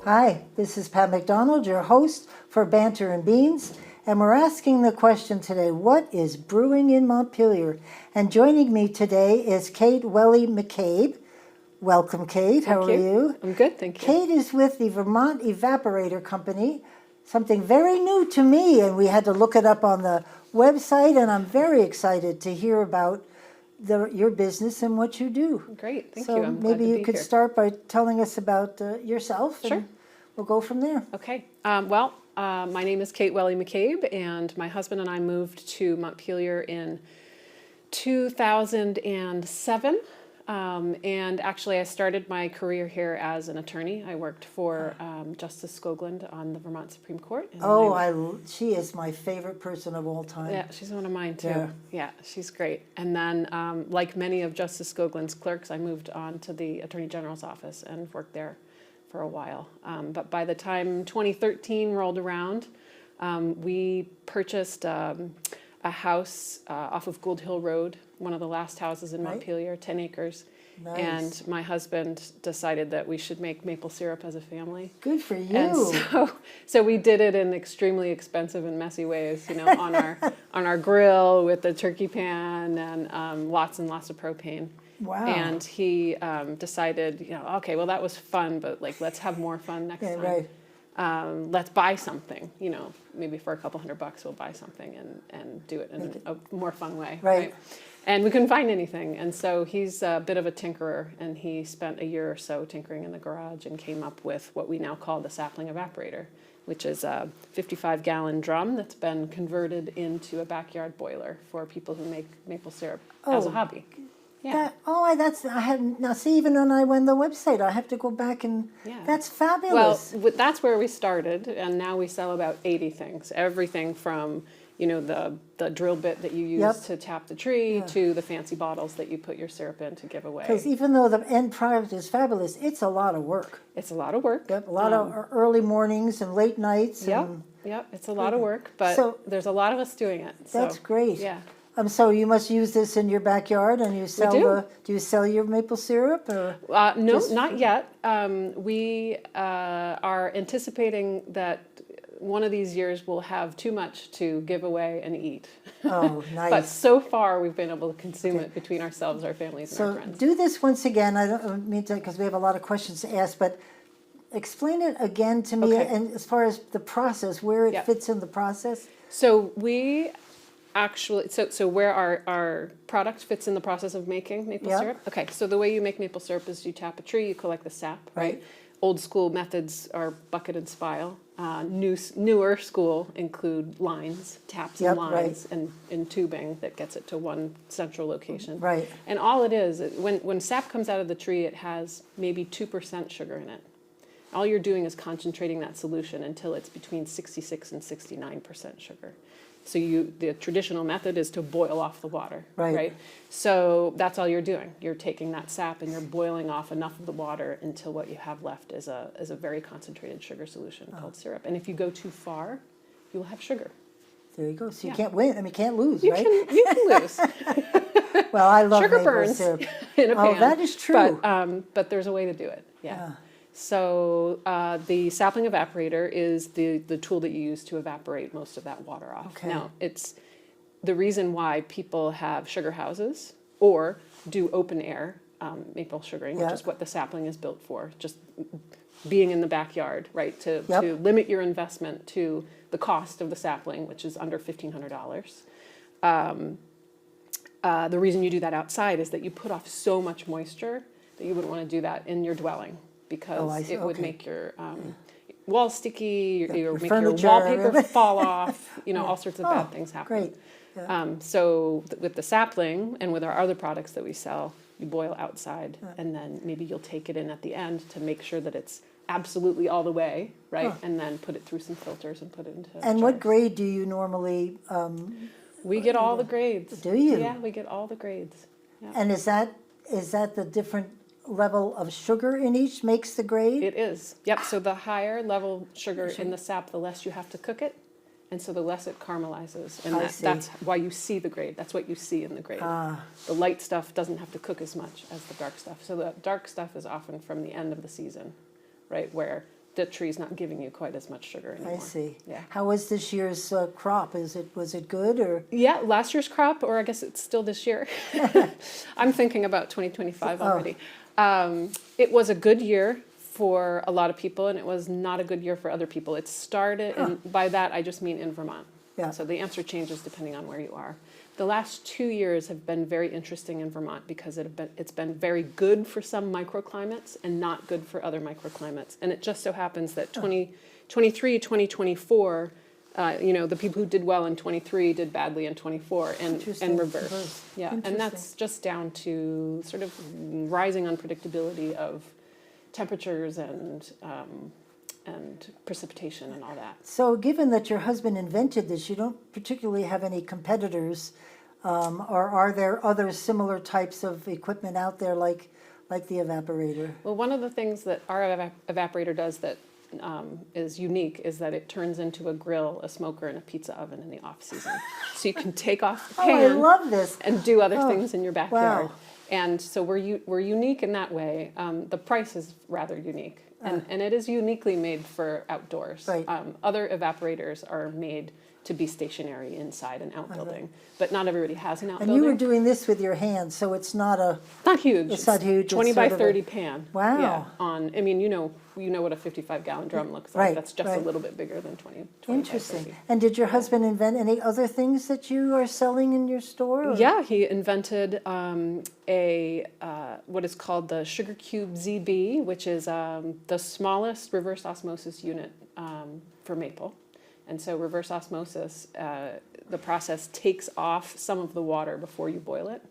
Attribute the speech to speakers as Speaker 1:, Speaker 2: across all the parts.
Speaker 1: Hi, this is Pat McDonald, your host for Banter and Beans, and we're asking the question today, what is brewing in Montpelier? And joining me today is Kate Welly McCabe. Welcome, Kate. How are you?
Speaker 2: I'm good, thank you.
Speaker 1: Kate is with the Vermont Evaporator Company, something very new to me, and we had to look it up on the website, and I'm very excited to hear about your business and what you do.
Speaker 2: Great, thank
Speaker 1: so
Speaker 2: you. I'm glad
Speaker 1: maybe
Speaker 2: to
Speaker 1: you
Speaker 2: be
Speaker 1: could
Speaker 2: here.
Speaker 1: start by telling us about yourself.
Speaker 2: Sure.
Speaker 1: And we'll go from there.
Speaker 2: Okay, my name is Kate Welly McCabe, and my husband and I moved to Montpelier in 2007. And actually, I started my career here as an attorney. I worked for Justice Skoglund on the Vermont Supreme Court. And
Speaker 1: she is my favorite person of all time.
Speaker 2: Yeah, she's one of mine too. Yeah, she's great. And then, like many of Justice Skoglund's clerks, I moved on to the Attorney General's office and worked there for a while. But by the time 2013 rolled around, we purchased a house off of Gold Hill Road, one of the last houses in Montpelier, 10 acres.
Speaker 1: Nice.
Speaker 2: And my husband decided that we should make maple syrup as a family.
Speaker 1: Good for you.
Speaker 2: And so we did it in extremely expensive and messy ways, on our grill with the turkey pan and lots and lots of propane.
Speaker 1: Wow.
Speaker 2: And he decided, okay, well, that was fun, but let's have more fun next time.
Speaker 1: Right.
Speaker 2: Let's buy something, maybe for a couple $100 we'll buy something and do it in a more fun way.
Speaker 1: Right.
Speaker 2: And we couldn't find anything. And so he's a bit of a tinkerer, and he spent a year or so tinkering in the garage and came up with what we now call the sapling evaporator, which is a 55-gallon drum that's been converted into a backyard boiler for people who make maple syrup as a hobby. Yeah.
Speaker 1: Now see, even when I went on the website, I have to go back and, that's fabulous.
Speaker 2: Well, that's where we started, and now we sell about 80 things. Everything from, the drill bit that you use to tap the tree to the fancy bottles that you put your syrup in to give away.
Speaker 1: Because even though the end product is fabulous, it's a lot of work.
Speaker 2: It's a lot of work.
Speaker 1: Yep, a lot of early mornings and late nights.
Speaker 2: Yep, it's a lot of work, but there's a lot of us doing it. So,
Speaker 1: that's great.
Speaker 2: Yeah.
Speaker 1: So you must use this in your backyard, and you sell do you sell your maple syrup? Or
Speaker 2: no, not yet. We are anticipating that one of these years we'll have too much to give away and eat.
Speaker 1: Oh, nice.
Speaker 2: But so far we've been able to consume it between ourselves, our families, and our friends.
Speaker 1: So do this once again. I don't mean to, because we have a lot of questions to ask, but explain it again to me, and as far as the process, where it fits in the process.
Speaker 2: So we actually, so where our product fits in the process of making maple syrup? Okay, so the way you make maple syrup is you tap a tree, you collect the sap, right? Old school methods are bucket and spile. Newer school include lines, taps and lines, and tubing that gets it to one central location.
Speaker 1: Right.
Speaker 2: And all it is, when sap comes out of the tree, it has maybe 2% sugar in it. All you're doing is concentrating that solution until it's between 66 and 69% sugar. So the traditional method is to boil off the water, right? So that's all you're doing. You're taking that sap and you're boiling off enough of the water until what you have left is a very concentrated sugar solution called syrup. And if you go too far, you will have sugar.
Speaker 1: There you go. So you can't win. I mean, you can't lose,
Speaker 2: you
Speaker 1: right?
Speaker 2: You can lose.
Speaker 1: Well, I love
Speaker 2: sugar
Speaker 1: maple
Speaker 2: burns
Speaker 1: syrup.
Speaker 2: in a pan.
Speaker 1: Oh, that is true.
Speaker 2: But there's a way to do it. Yeah. So the sapling evaporator is the tool that you use to evaporate most of that water off.
Speaker 1: Okay.
Speaker 2: Now, it's the reason why people have sugar houses or do open air maple sugaring, which is what the sapling is built for, just being in the backyard, right, to limit your investment to the cost of the sapling, which is under $1,500. The reason you do that outside is that you put off so much moisture that you wouldn't want to do that in your dwelling, because it would make your wall sticky, it would make your wallpaper fall off, all sorts of bad things happen.
Speaker 1: Great. Yeah.
Speaker 2: So with the sapling and with our other products that we sell, you boil outside, and then maybe you'll take it in at the end to make sure that it's absolutely all the way, right? And then put it through some filters and put it into
Speaker 1: And
Speaker 2: jars.
Speaker 1: what grade do you normally...
Speaker 2: we get all the grades.
Speaker 1: Do you?
Speaker 2: Yeah, we get all the grades. Yeah.
Speaker 1: And is that the different level of sugar in each makes the grade?
Speaker 2: It is. Yep. So the higher level sugar in the sap, the less you have to cook it. And so the less it caramelizes. And that's why you see the grade. That's what you see in the grade. The light stuff doesn't have to cook as much as the dark stuff. So the dark stuff is often from the end of the season, right, where the tree's not giving you quite as much sugar anymore.
Speaker 1: I see.
Speaker 2: Yeah.
Speaker 1: How was this year's crop? Was it good or?
Speaker 2: Yeah, last year's crop, or I guess it's still this year. I'm thinking about 2025 already. It was a good year for a lot of people, and it was not a good year for other people. It started, and by that I just mean in Vermont.
Speaker 1: Yeah.
Speaker 2: So the answer changes depending on where you are. The last 2 years have been very interesting in Vermont because it's been very good for some microclimates and not good for other microclimates. And it just so happens that 2023, 2024, the people who did well in 23 did badly in 24 and reverse. Yeah, and that's just down to sort of rising unpredictability of temperatures and precipitation and all that.
Speaker 1: So given that your husband invented this, you don't particularly have any competitors, or are there other similar types of equipment out there like the evaporator?
Speaker 2: Well, one of the things that our evaporator does that is unique is that it turns into a grill, a smoker, and a pizza oven in the off season. So you can take off the pan
Speaker 1: I love this.
Speaker 2: and do other things in your backyard.
Speaker 1: Wow.
Speaker 2: And so we're unique in that way. The price is rather unique. And it is uniquely made for outdoors.
Speaker 1: Right.
Speaker 2: Other evaporators are made to be stationary inside an outbuilding, but not everybody has an outbuilding.
Speaker 1: And you were doing this with your hands, so it's not a...
Speaker 2: Not huge.
Speaker 1: It's not huge.
Speaker 2: 20
Speaker 1: it's
Speaker 2: by
Speaker 1: sort of
Speaker 2: 30 pan.
Speaker 1: Wow.
Speaker 2: Yeah. You know what a 55-gallon drum looks like.
Speaker 1: Right,
Speaker 2: That's just
Speaker 1: right.
Speaker 2: a little bit bigger than 20
Speaker 1: Interesting.
Speaker 2: by 30.
Speaker 1: And did your husband invent any other things that you are selling in your store? Or?
Speaker 2: Yeah, he invented what is called the Sugar Cube ZB, which is the smallest reverse osmosis unit for maple. And so reverse osmosis, the process takes off some of the water before you boil it,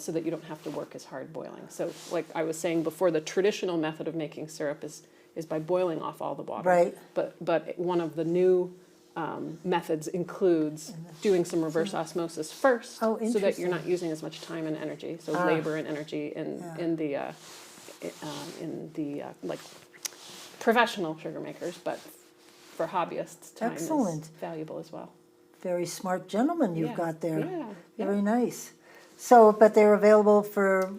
Speaker 2: so that you don't have to work as hard boiling. So like I was saying before, the traditional method of making syrup is by boiling off all the water.
Speaker 1: Right.
Speaker 2: But one of the new methods includes doing some reverse osmosis first, so that you're not using as much time and energy, so labor and energy in the like professional sugar makers, but for hobbyists, time
Speaker 1: Excellent.
Speaker 2: is valuable as well.
Speaker 1: Very smart gentleman you've
Speaker 2: Yeah.
Speaker 1: got there.
Speaker 2: Yeah.
Speaker 1: Very nice. So, but they're available for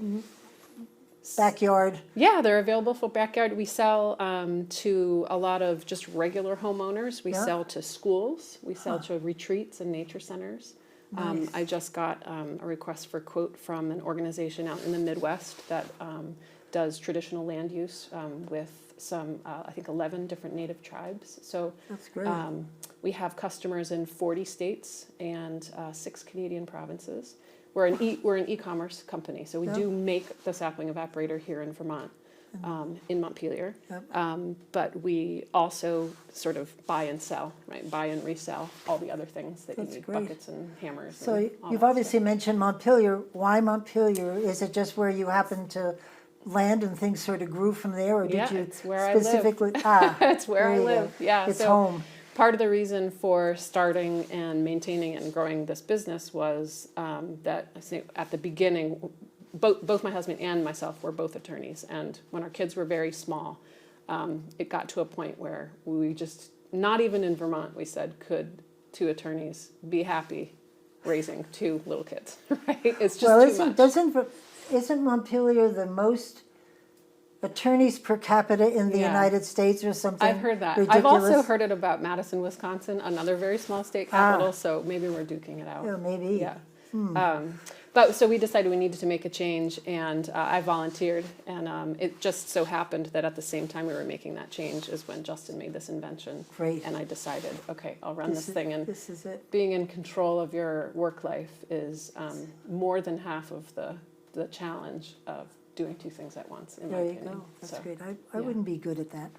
Speaker 1: backyard.
Speaker 2: Yeah, they're available for backyard. We sell to a lot of just regular homeowners. We sell to schools. We sell to retreats and nature centers.
Speaker 1: Nice.
Speaker 2: I just got a request for quote from an organization out in the Midwest that does traditional land use with some, I think, 11 different native tribes. So
Speaker 1: That's great.
Speaker 2: we have customers in 40 states and 6 Canadian provinces. We're an e-commerce company, so we do make the sapling evaporator here in Vermont, in Montpelier.
Speaker 1: Yep.
Speaker 2: But we also sort of buy and sell, right? Buy and resell all the other things that
Speaker 1: That's
Speaker 2: you need,
Speaker 1: great.
Speaker 2: buckets and hammers.
Speaker 1: So
Speaker 2: and all
Speaker 1: you've
Speaker 2: that
Speaker 1: obviously
Speaker 2: stuff.
Speaker 1: mentioned Montpelier. Why Montpelier? Is it just where you happen to land and things sort of grew from there, or did
Speaker 2: Yeah,
Speaker 1: you
Speaker 2: it's where I live.
Speaker 1: specifically?
Speaker 2: It's where
Speaker 1: there
Speaker 2: I
Speaker 1: you go.
Speaker 2: live. Yeah,
Speaker 1: It's
Speaker 2: so
Speaker 1: home.
Speaker 2: part of the reason for starting and maintaining and growing this business was that I think at the beginning, both my husband and myself were both attorneys, and when our kids were very small, it got to a point where we just, not even in Vermont, we said, could 2 attorneys be happy raising 2 little kids, right? It's just too much.
Speaker 1: Isn't Montpelier the most attorneys per capita in the
Speaker 2: Yeah.
Speaker 1: United States or something?
Speaker 2: I've heard that.
Speaker 1: Ridiculous?
Speaker 2: I've also heard it about Madison, Wisconsin, another very small state capital, so maybe we're duking it out.
Speaker 1: Yeah, maybe.
Speaker 2: Yeah. But so we decided we needed to make a change, and I volunteered, and it just so happened that at the same time we were making that change is when Justin made this invention.
Speaker 1: Great.
Speaker 2: And I decided, okay, I'll run this thing, and
Speaker 1: This is it.
Speaker 2: being in control of your work life is more than half of the challenge of doing 2 things at once, in my
Speaker 1: There you
Speaker 2: opinion.
Speaker 1: go. That's
Speaker 2: So,
Speaker 1: great. I
Speaker 2: yeah.
Speaker 1: wouldn't be good at that.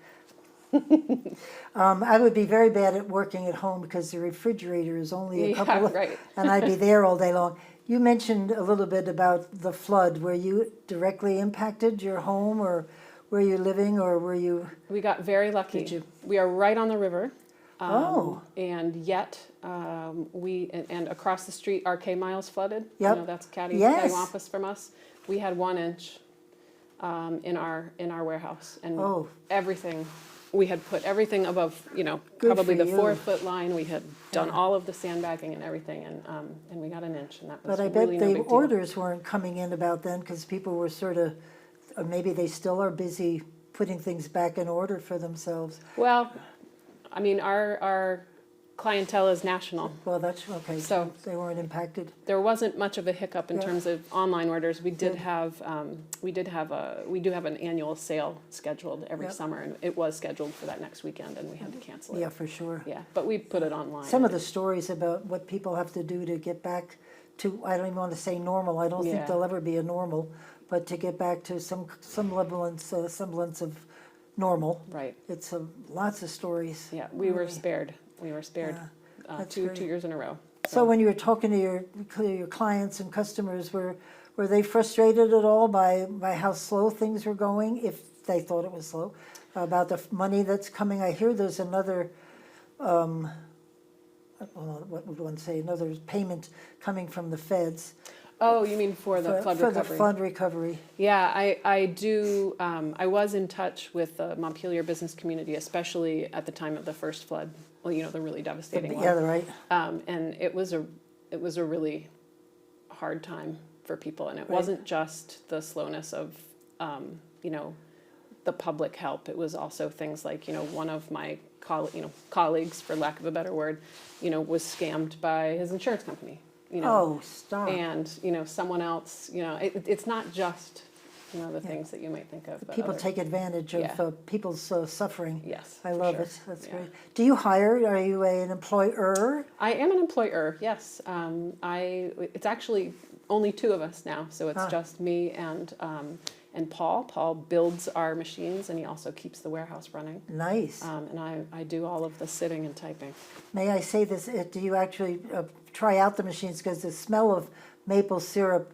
Speaker 1: I would be very bad at working at home because the refrigerator is only a
Speaker 2: Yeah,
Speaker 1: couple of,
Speaker 2: right.
Speaker 1: and I'd be there all day long. You mentioned a little bit about the flood. Were you directly impacted your home, or were you living, or were you?
Speaker 2: We got very lucky.
Speaker 1: Did you?
Speaker 2: We are right on the river.
Speaker 1: Oh.
Speaker 2: And yet, and across the street, RK Miles flooded.
Speaker 1: Yep.
Speaker 2: You know, that's
Speaker 1: Yes.
Speaker 2: Cattywampus from us. We had 1 inch in our warehouse, and
Speaker 1: Oh.
Speaker 2: everything. We had put everything above,
Speaker 1: Good
Speaker 2: probably
Speaker 1: for
Speaker 2: the
Speaker 1: you.
Speaker 2: 4-foot line. We had done
Speaker 1: Yeah.
Speaker 2: all of the sandbagging and everything, and we got 1 inch, and that was
Speaker 1: But I bet
Speaker 2: really no
Speaker 1: the
Speaker 2: big deal.
Speaker 1: orders weren't coming in about then because people were sort of, or maybe they still are busy putting things back in order for themselves.
Speaker 2: Well, I mean, our clientele is national.
Speaker 1: Well, that's okay.
Speaker 2: So
Speaker 1: they weren't impacted.
Speaker 2: there wasn't much of a hiccup in
Speaker 1: Yeah.
Speaker 2: terms of online orders. We do
Speaker 1: Good.
Speaker 2: have an annual sale scheduled every
Speaker 1: Yep.
Speaker 2: summer, and it was scheduled for that next weekend, and we had to cancel it.
Speaker 1: Yeah, for sure.
Speaker 2: Yeah, but we put it online.
Speaker 1: Some of the stories about what people have to do to get back to, I don't even want to say normal, I don't think
Speaker 2: Yeah.
Speaker 1: there'll ever be a normal, but to get back to some semblance of normal.
Speaker 2: Right.
Speaker 1: It's lots of stories.
Speaker 2: Yeah, we were
Speaker 1: really.
Speaker 2: spared. We were spared
Speaker 1: Yeah, that's
Speaker 2: two
Speaker 1: great.
Speaker 2: years in a row.
Speaker 1: So when you were talking to your clients and customers, were they frustrated at all by how slow things were going, if they thought it was slow, about the money that's coming? I hear there's another, what would one say, another payment coming from the feds.
Speaker 2: Oh, you mean for the flood
Speaker 1: For
Speaker 2: recovery?
Speaker 1: the flood recovery.
Speaker 2: Yeah, I do. I was in touch with the Montpelier business community, especially at the time of the first flood. Well, you know, the really devastating one.
Speaker 1: Yeah, right.
Speaker 2: And it was a really hard time for people, and it
Speaker 1: Right.
Speaker 2: wasn't just the slowness of you know, the public help. It was also things like, you know, one of my colleagues, for lack of a better word, you know, was scammed by his insurance company. You know,
Speaker 1: Oh, stop.
Speaker 2: and you know, someone else. You know, it's not just, you know, the things that you might think of. But
Speaker 1: People
Speaker 2: other-
Speaker 1: take advantage of
Speaker 2: Yeah.
Speaker 1: People's suffering.
Speaker 2: Yes,
Speaker 1: I
Speaker 2: for
Speaker 1: love
Speaker 2: sure.
Speaker 1: it. That's
Speaker 2: Yeah.
Speaker 1: great. Do you hire? Are you an employer?
Speaker 2: I am an employer. Yes, it's actually only two of us now, so it's
Speaker 1: Ah.
Speaker 2: just me and Paul. Paul builds our machines, and he also keeps the warehouse running.
Speaker 1: Nice.
Speaker 2: And I do all of the sitting and typing.
Speaker 1: May I say this? Do you actually try out the machines? Because the smell of maple syrup,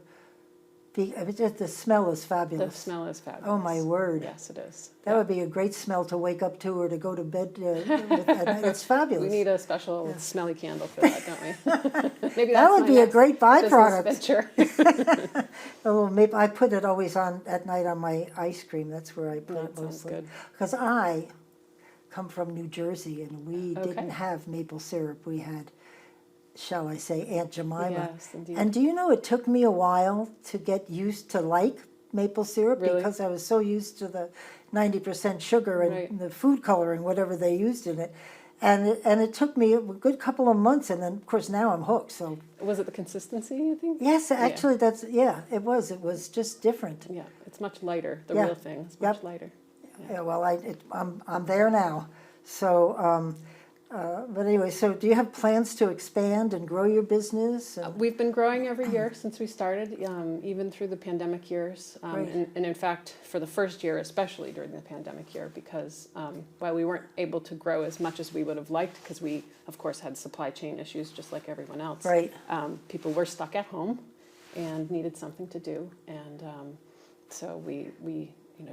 Speaker 1: the smell is
Speaker 2: The
Speaker 1: fabulous.
Speaker 2: smell is fabulous.
Speaker 1: Oh, my word.
Speaker 2: Yes, it is.
Speaker 1: That
Speaker 2: Yeah.
Speaker 1: would be a great smell to wake up to or to go to bed with. It's fabulous.
Speaker 2: We need a special smelly candle for that, don't we? Maybe
Speaker 1: That
Speaker 2: that's
Speaker 1: would
Speaker 2: my
Speaker 1: be a
Speaker 2: next
Speaker 1: great
Speaker 2: business
Speaker 1: byproduct.
Speaker 2: venture.
Speaker 1: A little maple. I put it always on at night on my ice cream. That's where I put
Speaker 2: That
Speaker 1: it
Speaker 2: sounds
Speaker 1: mostly.
Speaker 2: good.
Speaker 1: Because I come from New Jersey and we
Speaker 2: Okay.
Speaker 1: didn't have maple syrup. We had, shall I say, Aunt Jemima.
Speaker 2: Yes, indeed.
Speaker 1: And do you know it took me a while to get used to like maple syrup
Speaker 2: Really?
Speaker 1: because I was so used to the 90% sugar and
Speaker 2: Right.
Speaker 1: the food coloring, whatever they used in it. And it took me a good couple of months, and then of course now I'm hooked. So
Speaker 2: Was it the consistency, you think?
Speaker 1: yes, actually it was. It was just different.
Speaker 2: Yeah, it's much lighter. The
Speaker 1: Yeah.
Speaker 2: real thing is much
Speaker 1: Yep.
Speaker 2: lighter.
Speaker 1: Yeah, well, I'm there now. So, but anyway, so do you have plans to expand and grow your business?
Speaker 2: We've been growing every year since we started, even through the pandemic years.
Speaker 1: Great.
Speaker 2: And in fact, for the first year, especially during the pandemic year, because while we weren't able to grow as much as we would have liked, because we, of course, had supply chain issues just like everyone else.
Speaker 1: Right.
Speaker 2: People were stuck at home and needed something to do. And so we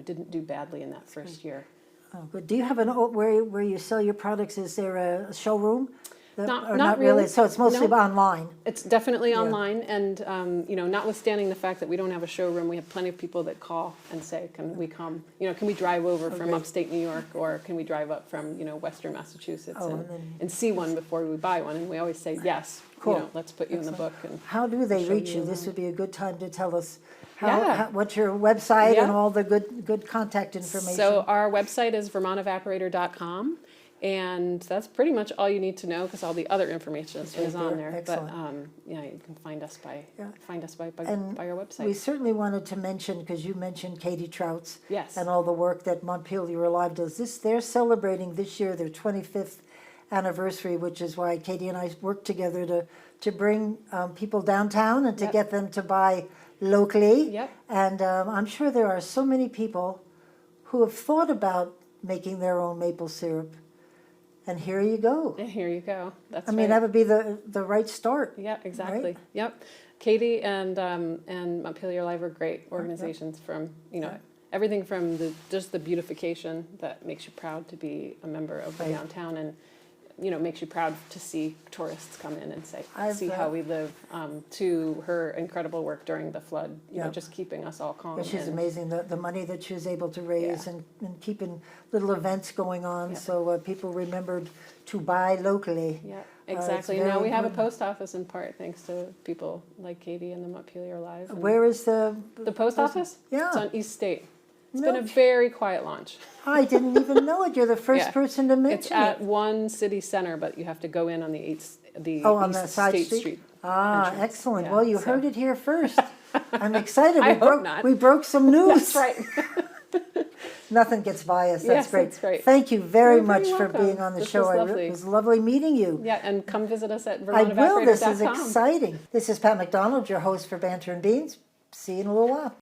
Speaker 2: didn't do badly in that first year.
Speaker 1: Oh, good. Do you have where you sell your products? Is there a showroom?
Speaker 2: Not really.
Speaker 1: So it's mostly
Speaker 2: No.
Speaker 1: online.
Speaker 2: It's definitely
Speaker 1: Yeah.
Speaker 2: online, and notwithstanding the fact that we don't have a showroom, we have plenty of people that call and say, "Can we come? Can we drive over from
Speaker 1: Okay.
Speaker 2: upstate New York, or can we drive up from Western Massachusetts
Speaker 1: Oh,
Speaker 2: and see one before we buy one?" And we always say, "Yes,
Speaker 1: Cool.
Speaker 2: let's put you in the book." And
Speaker 1: How do they
Speaker 2: show
Speaker 1: reach
Speaker 2: you
Speaker 1: you? This
Speaker 2: around.
Speaker 1: would be a good time to tell us
Speaker 2: Yeah.
Speaker 1: what's your website and
Speaker 2: Yeah.
Speaker 1: all the good contact information.
Speaker 2: So our website is vermontevaporator.com, and that's pretty much all you need to know because all the other information
Speaker 1: It's right
Speaker 2: is on
Speaker 1: there.
Speaker 2: there.
Speaker 1: Excellent.
Speaker 2: But you can find us by
Speaker 1: And
Speaker 2: our website.
Speaker 1: We certainly wanted to mention, because you mentioned Katie Trout's
Speaker 2: Yes.
Speaker 1: and all the work that Montpelier Alive does. They're celebrating this year their 25th anniversary, which is why Katie and I worked together to bring people downtown and to
Speaker 2: Yep.
Speaker 1: get them to buy locally.
Speaker 2: Yep.
Speaker 1: And I'm sure there are so many people who have thought about making their own maple syrup. And here you go.
Speaker 2: And here you go. That's
Speaker 1: I mean,
Speaker 2: right.
Speaker 1: that would be the right start.
Speaker 2: Yeah, exactly.
Speaker 1: right?
Speaker 2: Yep. Katie and Montpelier Live are great organizations from, everything from just the beautification that makes you proud to be a member of the
Speaker 1: Right.
Speaker 2: downtown, and makes you proud to see tourists come in and
Speaker 1: I've,
Speaker 2: see how we live, to her incredible work during the flood,
Speaker 1: Yeah.
Speaker 2: just keeping us all calm.
Speaker 1: Yeah, she's
Speaker 2: and-
Speaker 1: amazing, the money that she was able to raise
Speaker 2: Yeah.
Speaker 1: and keeping little events going on,
Speaker 2: Yeah.
Speaker 1: so people remembered to buy locally.
Speaker 2: Yeah,
Speaker 1: it's
Speaker 2: exactly.
Speaker 1: very
Speaker 2: Now we have a
Speaker 1: important.
Speaker 2: post office in part thanks to people like Katie and the Montpelier Live. And
Speaker 1: Where is the
Speaker 2: the post office?
Speaker 1: Yeah.
Speaker 2: It's on East State. It's been a very quiet launch.
Speaker 1: I didn't even know it. You're the first
Speaker 2: Yeah.
Speaker 1: person to mention
Speaker 2: It's at
Speaker 1: it.
Speaker 2: one city center, but you have to go in on the
Speaker 1: On the
Speaker 2: East
Speaker 1: side
Speaker 2: State
Speaker 1: street?
Speaker 2: Street.
Speaker 1: Ah,
Speaker 2: entrance.
Speaker 1: excellent.
Speaker 2: Yeah,
Speaker 1: Well, you
Speaker 2: so-
Speaker 1: heard it here first. I'm excited.
Speaker 2: I hope not.
Speaker 1: We broke some news.
Speaker 2: That's right.
Speaker 1: Nothing gets by us. That's
Speaker 2: Yes,
Speaker 1: great.
Speaker 2: that's great.
Speaker 1: Thank you very
Speaker 2: You're
Speaker 1: much
Speaker 2: very
Speaker 1: for
Speaker 2: welcome.
Speaker 1: being on the
Speaker 2: This
Speaker 1: show.
Speaker 2: was lovely.
Speaker 1: It was lovely meeting you.
Speaker 2: Yeah, and come visit us at
Speaker 1: I will. This is
Speaker 2: vermontevaporator.com.
Speaker 1: exciting. This is Pat McDonald, your host for Banter and Beans. See you in a little while.